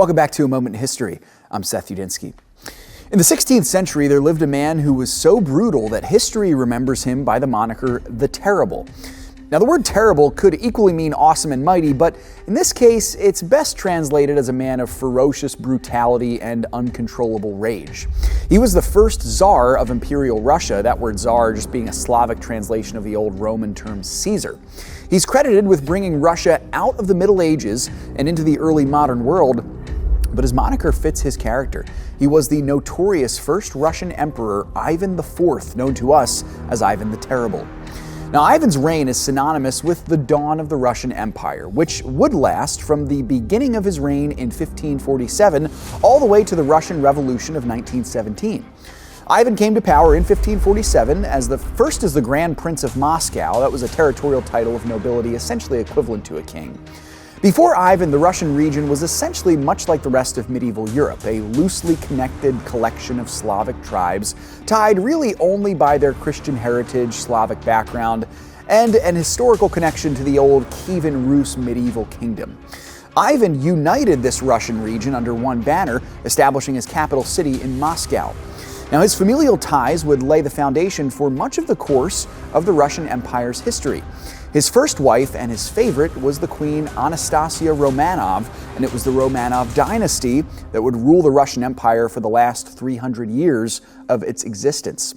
Welcome back to A Moment in History. I'm 𝙎𝙬𝘽𝘎𝘀. In the 16th century, there lived a man who was so brutal that history remembers him by the moniker the Terrible. Now, the word terrible could equally mean awesome and mighty, but in this case, it's best translated as a man of ferocious brutality and uncontrollable rage. He was the first Tsar of Imperial Russia, that word Tsar just being a Slavic translation of the old Roman term Caesar. He's credited with bringing Russia out of the Middle Ages and into the early modern world, but his moniker fits his character. He was the notorious first Russian emperor Ivan IV, known to us as Ivan the Terrible. Now, Ivan's reign is synonymous with the dawn of the Russian Empire, which would last from the beginning of his reign in 1547 all the way to the Russian Revolution of 1917. Ivan came to power in 1547 as the Grand Prince of Moscow. That was a territorial title of nobility essentially equivalent to a king. Before Ivan, the Russian region was essentially much like the rest of medieval Europe, a loosely connected collection of Slavic tribes, tied really only by their Christian heritage, Slavic background, and an historical connection to the old Kievan Rus medieval kingdom. Ivan united this Russian region under one banner, establishing his capital city in Moscow. Now, his familial ties would lay the foundation for much of the course of the Russian Empire's history. His first wife and his favorite was the Queen Anastasia Romanov, and it was the Romanov dynasty that would rule the Russian Empire for the last 300 years of its existence.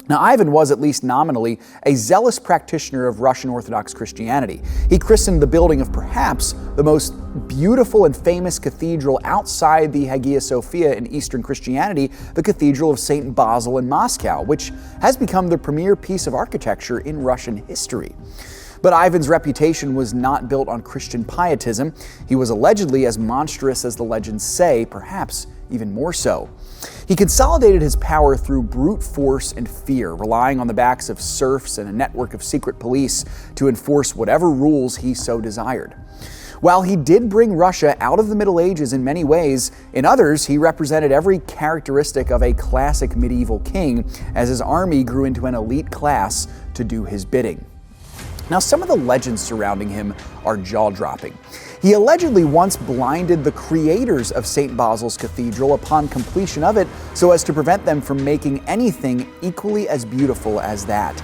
Now, Ivan was, at least nominally, a zealous practitioner of Russian Orthodox Christianity. He christened the building of perhaps the most beautiful and famous cathedral outside the Hagia Sophia in Eastern Christianity, the Cathedral of St. Basil in Moscow, which has become the premier piece of architecture in Russian history. But Ivan's reputation was not built on Christian pietism. He was allegedly as monstrous as the legends say, perhaps even more so. He consolidated his power through brute force and fear, relying on the backs of serfs and a network of secret police to enforce whatever rules he so desired. While he did bring Russia out of the Middle Ages in many ways, in others he represented every characteristic of a classic medieval king, as his army grew into an elite class to do his bidding. Now, some of the legends surrounding him are jaw-dropping. He allegedly once blinded the creators of St. Basil's Cathedral upon completion of it so as to prevent them from making anything equally as beautiful as that.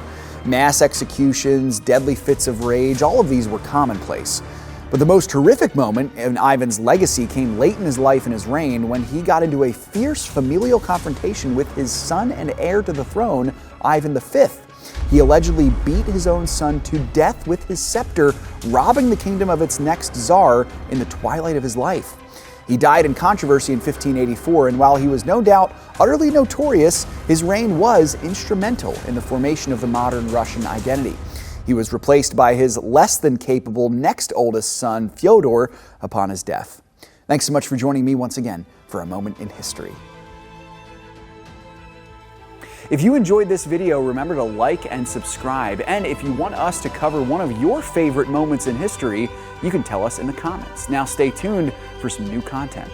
Mass executions, deadly fits of rage, all of these were commonplace. But the most horrific moment in Ivan's legacy came late in his life and his reign when he got into a fierce familial confrontation with his son and heir to the throne, Ivan V. He allegedly beat his own son to death with his scepter, robbing the kingdom of its next Tsar in the twilight of his life. He died in controversy in 1584, and while he was no doubt utterly notorious, his reign was instrumental in the formation of the modern Russian identity. He was replaced by his less than capable next oldest son, Fyodor, upon his death. Thanks so much for joining me once again for A Moment in History. If you enjoyed this video, remember to like and subscribe. And if you want us to cover one of your favorite moments in history, you can tell us in the comments. Now stay tuned for some new content.